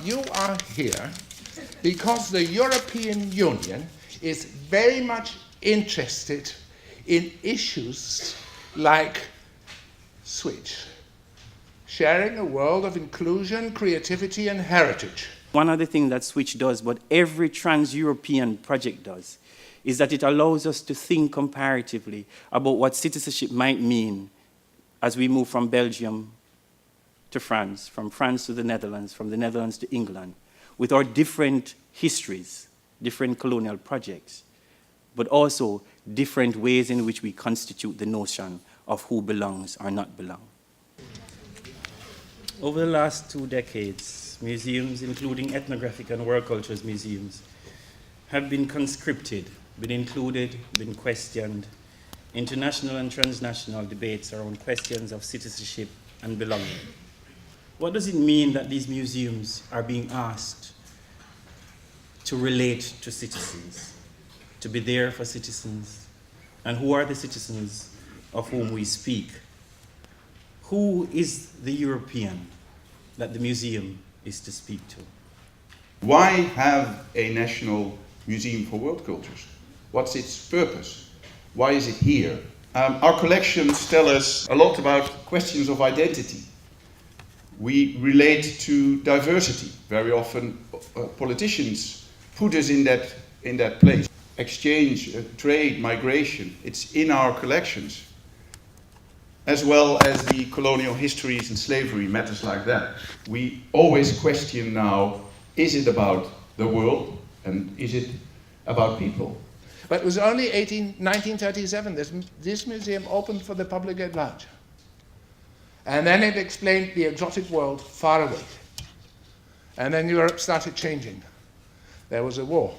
You are here because the European Union is very much interested in issues like SWICH, sharing a world of inclusion, creativity, and heritage. One of the things that SWICH does, but every trans-European project does, is that it allows us to think comparatively about what citizenship might mean as we move from Belgium to France, from France to the Netherlands, from the Netherlands to England, with our different histories, different colonial projects, but also different ways in which we constitute the notion of who belongs or not belong. Over the last 2 decades, museums, including ethnographic and world cultures museums, have been conscripted, been included, been questioned. International and transnational debates around questions of citizenship and belonging. What does it mean that these museums are being asked to relate to citizens, to be there for citizens? And who are the citizens of whom we speak? Who is the European that the museum is to speak to? Why have a national museum for world cultures? What's its purpose? Why is it here? Our collections tell us a lot about questions of identity. We relate to diversity. Very often politicians put us in that place. Exchange, trade, migration, it's in our collections. As well as the colonial histories and slavery, matters like that. We always question now, is it about the world and is it about people? But it was only 1937 this museum opened for the public at large. And then it explained the exotic world far away. And then Europe started changing. There was a war,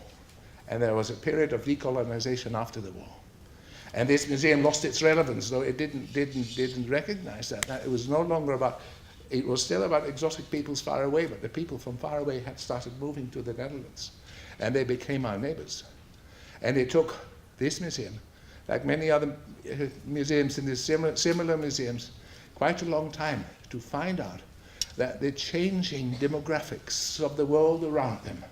and there was a period of decolonization after the war. And this museum lost its relevance, though it didn't recognize that. It was no longer about, it was still about exotic peoples far away, but the people from far away had started moving to the Netherlands, and they became our neighbors. And it took this museum, like many other museums in these similar museums, quite a long time to find out that the changing demographics of the world around them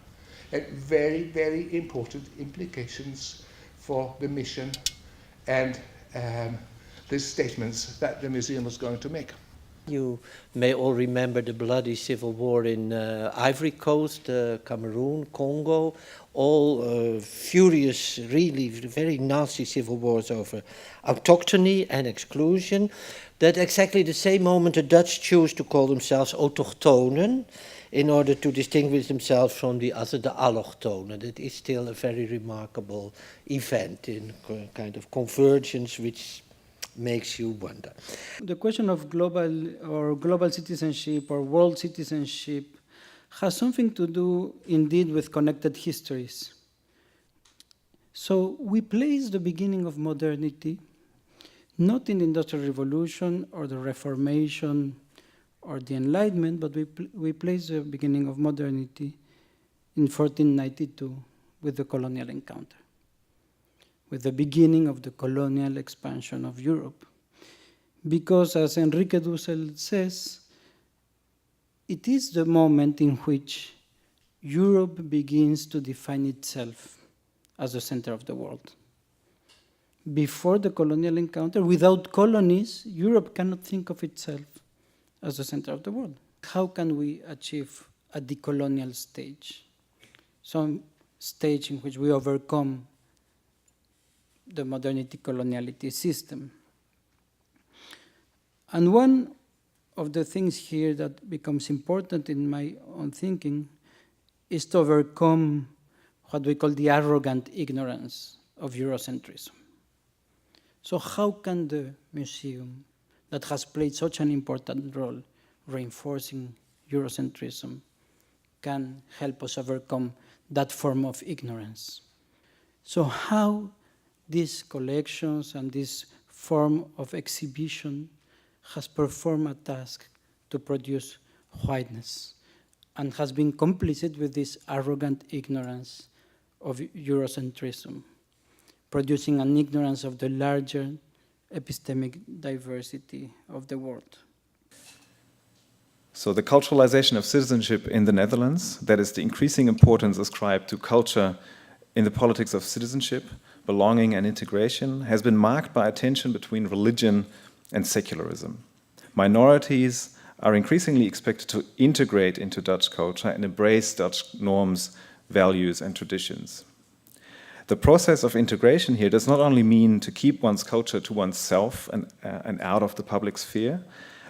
had very, very important implications for the mission and the statements that the museum was going to make. You may all remember the bloody civil war in Ivory Coast, Cameroon, Congo, all furious, really very nasty civil wars over autochthony and exclusion. That exactly the same moment the Dutch choose to call themselves autochtonen in order to distinguish themselves from the other, the allochtonen. That is still a very remarkable event in kind of convergence which makes you wonder. The question of global citizenship or world citizenship has something to do indeed with connected histories. So we place the beginning of modernity not in the Industrial Revolution or the Reformation or the Enlightenment, but we place the beginning of modernity in 1492 with the colonial encounter, with the beginning of the colonial expansion of Europe. Because, as Enrique Dussel says, it is the moment in which Europe begins to define itself as the center of the world. Before the colonial encounter, without colonies, Europe cannot think of itself as the center of the world. How can we achieve a decolonial stage? Some stage in which we overcome the modernity coloniality system. And one of the things here that becomes important in my own thinking is to overcome what we call the arrogant ignorance of Eurocentrism. So how can the museum that has played such an important role reinforcing Eurocentrism can help us overcome that form of ignorance? So how these collections and this form of exhibition has performed a task to produce whiteness and has been complicit with this arrogant ignorance of Eurocentrism, producing an ignorance of the larger epistemic diversity of the world. So the culturalization of citizenship in the Netherlands, that is the increasing importance ascribed to culture in the politics of citizenship, belonging and integration, has been marked by a tension between religion and secularism. Minorities are increasingly expected to integrate into Dutch culture and embrace Dutch norms, values, and traditions. The process of integration here does not only mean to keep one's culture to oneself and out of the public sphere,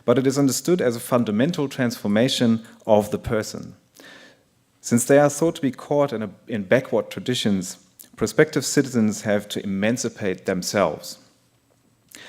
but it is understood as a fundamental transformation of the person. Since they are thought to be caught in backward traditions, prospective citizens have to emancipate themselves.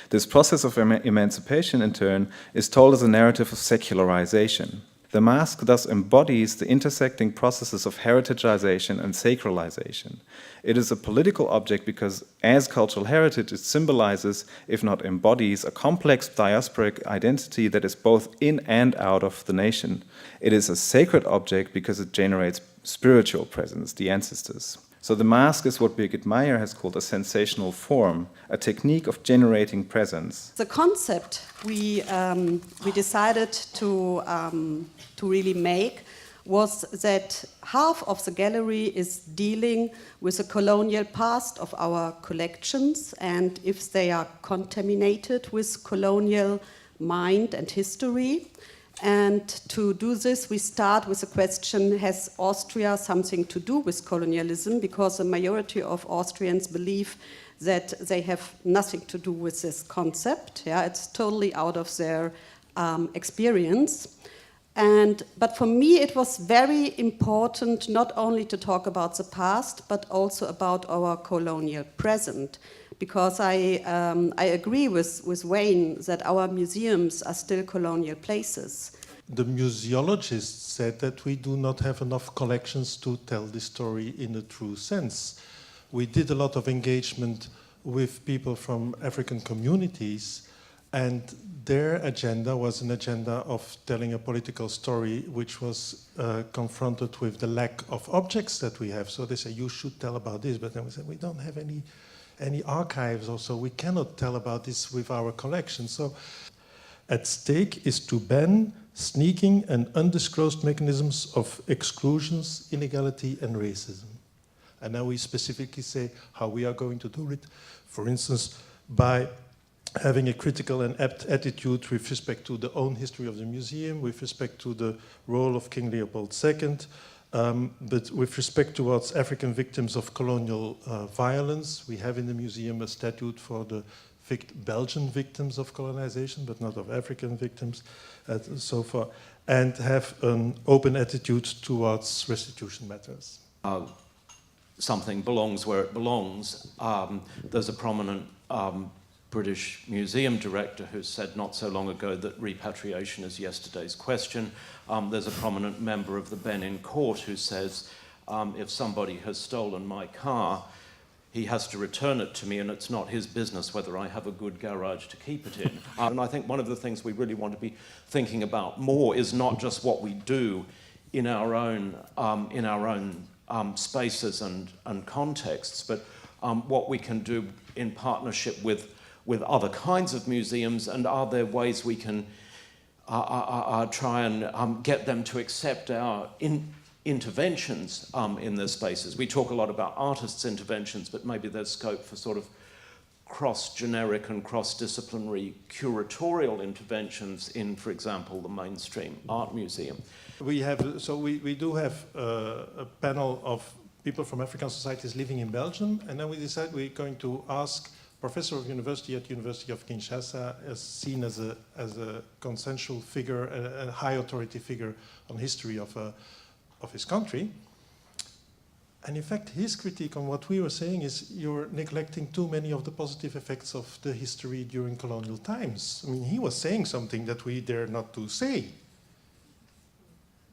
This process of emancipation, in turn, is told as a narrative of secularization. The masque thus embodies the intersecting processes of heritageization and sacralization. It is a political object because, as cultural heritage, it symbolizes, if not embodies, a complex diasporic identity that is both in and out of the nation. It is a sacred object because it generates spiritual presence, the ancestors. So the masque is what Birgit Meyer has called a sensational form, a technique of generating presence. The concept we decided to really make was that half of the gallery is dealing with the colonial past of our collections, and if they are contaminated with colonial mind and history. And to do this, we start with the question, has Austria something to do with colonialism? Because the majority of Austrians believe that they have nothing to do with this concept. Yeah, it's totally out of their experience. But for me, it was very important not only to talk about the past, but also about our colonial present. Because I agree with Wayne that our museums are still colonial places. The museologists said that we do not have enough collections to tell the story in a true sense. We did a lot of engagement with people from African communities, and their agenda was an agenda of telling a political story which was confronted with the lack of objects that we have. So they say, you should tell about this, but then we said, we don't have any archives, or so we cannot tell about this with our collection. So at stake is to ban sneaking and undisclosed mechanisms of exclusions, inequality, and racism. And now we specifically say how we are going to do it. For instance, by having a critical and apt attitude with respect to the own history of the museum, with respect to the role of King Leopold II, but with respect towards African victims of colonial violence. We have in the museum a statute for the Belgian victims of colonization, but not of African victims, so far, and have an open attitude towards restitution matters. Something belongs where it belongs. There's a prominent British museum director who said not so long ago that repatriation is yesterday's question. There's a prominent member of the Benin court who says if somebody has stolen my car, he has to return it to me, and it's not his business whether I have a good garage to keep it in. And I think one of the things we really want to be thinking about more is not just what we do in our own spaces and contexts, but what we can do in partnership with other kinds of museums, and are there ways we can try and get them to accept our interventions in their spaces. We talk a lot about artists' interventions, but maybe there's scope for sort of cross-generic and cross-disciplinary curatorial interventions in, for example, the mainstream art museum. We do have a panel of people from African societies living in Belgium, and then we decided we're going to ask professor of university at University of Kinshasa, as seen as a consensual figure, a high authority figure on history of his country. And in fact, his critique on what we were saying is you're neglecting too many of the positive effects of the history during colonial times. I mean, he was saying something that we dare not to say.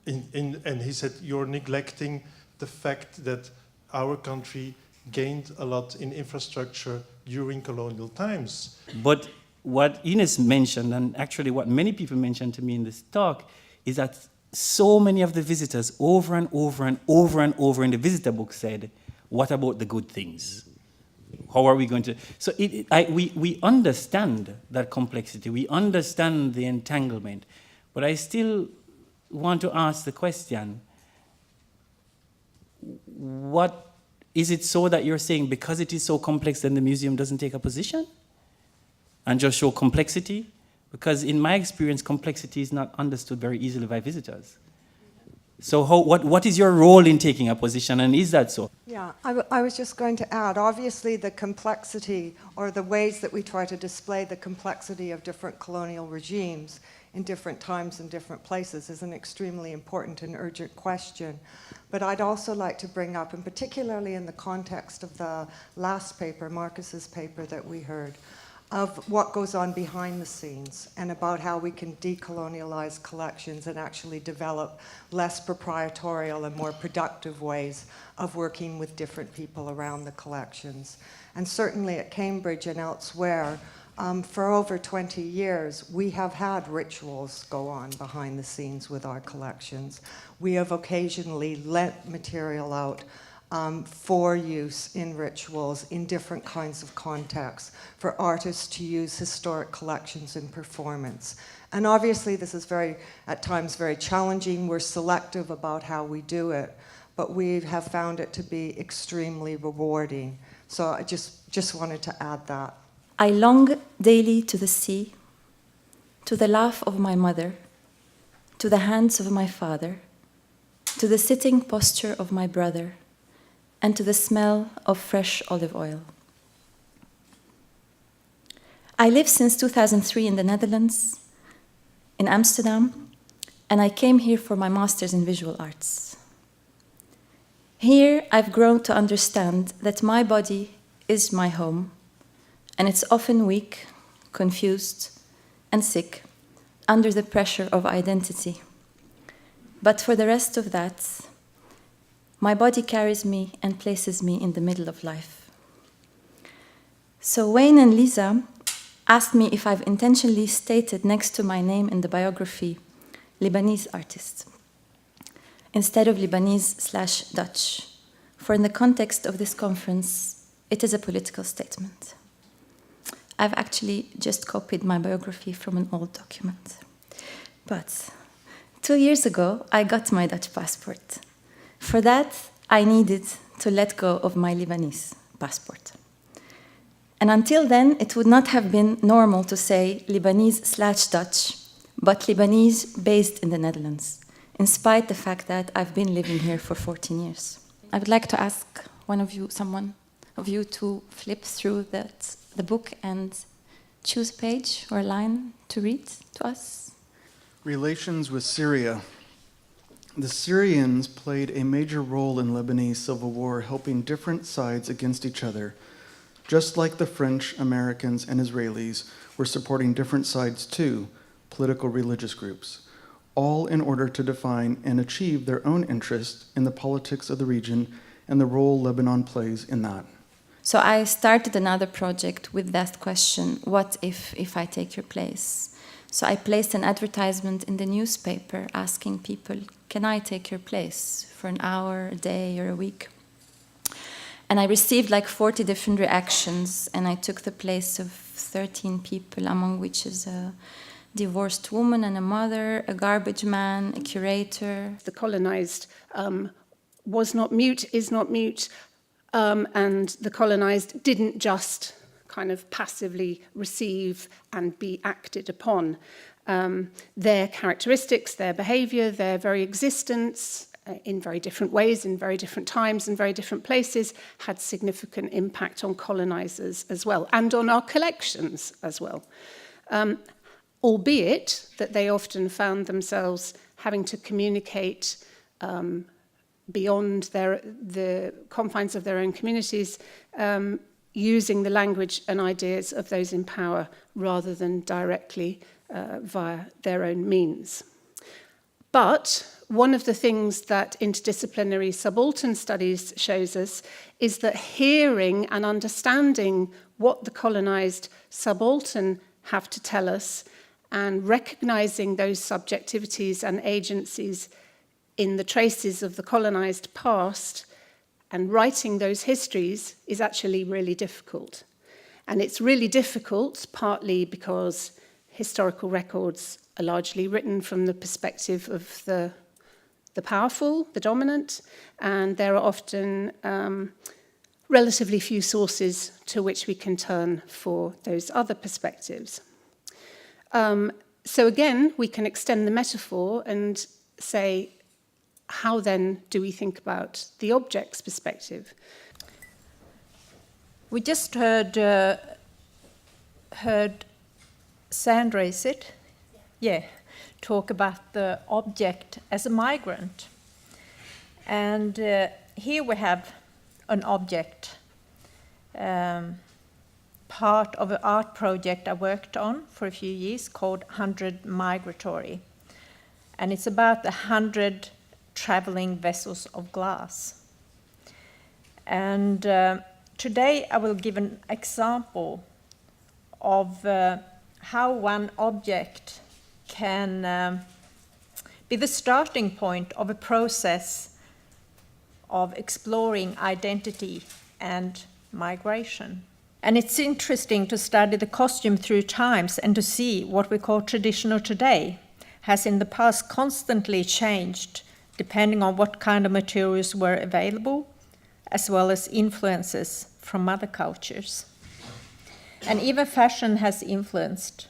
And he said, you're neglecting the fact that our country gained a lot in infrastructure during colonial times. But what Ines mentioned, and actually what many people mentioned to me in this talk, is that so many of the visitors over and over and over and over in the visitor book said, what about the good things? How are we going to... So we understand that complexity, we understand the entanglement, but I still want to ask the question, what is it so that you're saying because it is so complex then the museum doesn't take a position and just show complexity? Because in my experience, complexity is not understood very easily by visitors. So what is your role in taking a position, and is that so? Yeah, I was just going to add, obviously the complexity, or the ways that we try to display the complexity of different colonial regimes in different times and different places is an extremely important and urgent question. But I'd also like to bring up, and particularly in the context of the last paper, Marcus's paper that we heard, of what goes on behind the scenes and about how we can decolonialize collections and actually develop less proprietorial and more productive ways of working with different people around the collections. And certainly at Cambridge and elsewhere, for over 20 years, we have had rituals go on behind the scenes with our collections. We have occasionally lent material out for use in rituals in different kinds of contexts, for artists to use historic collections in performance. And obviously this is at times very challenging. We're selective about how we do it, but we have found it to be extremely rewarding. So I just wanted to add that. I long daily to the sea, to the laugh of my mother, to the hands of my father, to the sitting posture of my brother, and to the smell of fresh olive oil. I live since 2003 in the Netherlands, in Amsterdam, and I came here for my master's in visual arts. Here I've grown to understand that my body is my home, and it's often weak, confused, and sick under the pressure of identity. But for the rest of that, my body carries me and places me in the middle of life. So Wayne and Lisa asked me if I've intentionally stated next to my name in the biography, Lebanese artist, instead of Lebanese/Dutch, for in the context of this conference, it is a political statement. I've actually just copied my biography from an old document. But 2 years ago, I got my Dutch passport. For that, I needed to let go of my Lebanese passport. And until then, it would not have been normal to say Lebanese/Dutch, but Lebanese based in the Netherlands, in spite the fact that I've been living here for 14 years. I would like to ask someone of you to flip through the book and choose a page or a line to read to us. Relations with Syria. The Syrians played a major role in Lebanese civil war, helping different sides against each other, just like the French, Americans, and Israelis were supporting different sides too, political religious groups, all in order to define and achieve their own interest in the politics of the region and the role Lebanon plays in that. So I started another project with that question, what if I take your place? So I placed an advertisement in the newspaper asking people, can I take your place for an hour, a day, or a week? And I received like 40 different reactions, and I took the place of 13 people, among which is a divorced woman and a mother, a garbage man, a curator. The colonized was not mute, is not mute, and the colonized didn't just kind of passively receive and be acted upon. Their characteristics, their behavior, their very existence in very different ways, in very different times, in very different places, had significant impact on colonizers as well, and on our collections as well. Albeit that they often found themselves having to communicate beyond the confines of their own communities, using the language and ideas of those in power rather than directly via their own means. But one of the things that interdisciplinary subaltern studies shows us is that hearing and understanding what the colonized subaltern have to tell us and recognizing those subjectivities and agencies in the traces of the colonized past and writing those histories is actually really difficult. And it's really difficult partly because historical records are largely written from the perspective of the powerful, the dominant, and there are often relatively few sources to which we can turn for those other perspectives. So again, we can extend the metaphor and say, how then do we think about the object's perspective? We just heard Sandra, is it? Yeah, talk about the object as a migrant. And here we have an object, part of an art project I worked on for a few years called 100 Migratory. And it's about 100 traveling vessels of glass. And today I will give an example of how one object can be the starting point of a process of exploring identity and migration. And it's interesting to study the costume through times and to see what we call traditional today has in the past constantly changed depending on what kind of materials were available, as well as influences from other cultures. And even fashion has influenced.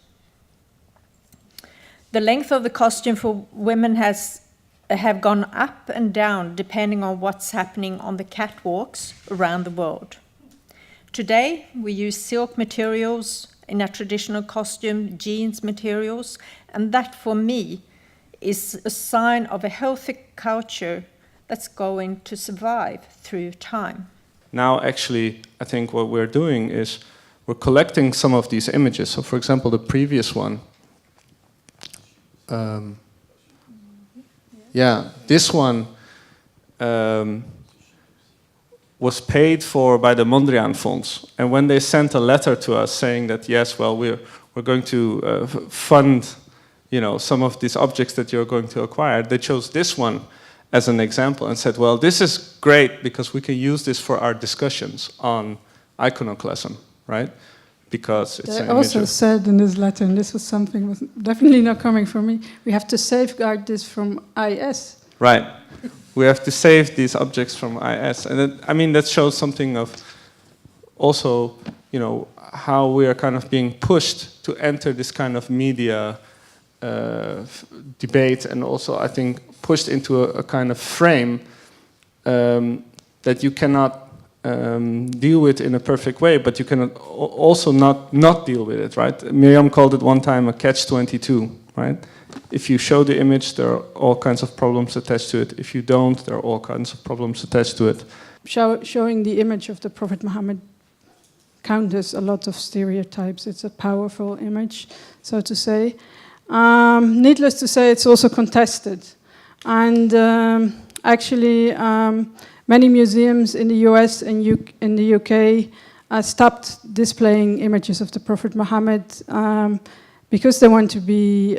The length of the costume for women have gone up and down depending on what's happening on the catwalks around the world. Today, we use silk materials in a traditional costume, jeans materials, and that for me is a sign of a healthy culture that's going to survive through time. Now, actually, I think what we're doing is we're collecting some of these images. So, for example, the previous one. This one was paid for by the Mondrian Fonds. And when they sent a letter to us saying that, yes, well, we're going to fund, some of these objects that you're going to acquire, they chose this one as an example and said, well, this is great because we can use this for our discussions on iconoclasm, right? Because it's They also said in this letter, and this was something was definitely not coming from me, we have to safeguard this from IS. Right. We have to save these objects from IS. And that shows something of also, how we are kind of being pushed to enter this kind of media debate, and also, I think, pushed into a kind of frame that you cannot deal with in a perfect way, but you can also not deal with it, right? Miriam called it one time a catch-22, right? If you show the image, there are all kinds of problems attached to it. If you don't, there are all kinds of problems attached to it. Showing the image of the Prophet Muhammad counters a lot of stereotypes. It's a powerful image, so to say. Needless to say, it's also contested. And actually, many museums in the US and in the UK stopped displaying images of the Prophet Muhammad because they want to be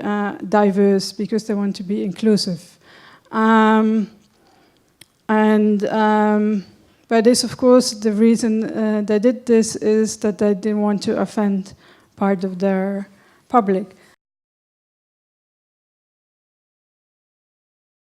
diverse, because they want to be inclusive. But this, of course, the reason they did this is that they didn't want to offend part of their public.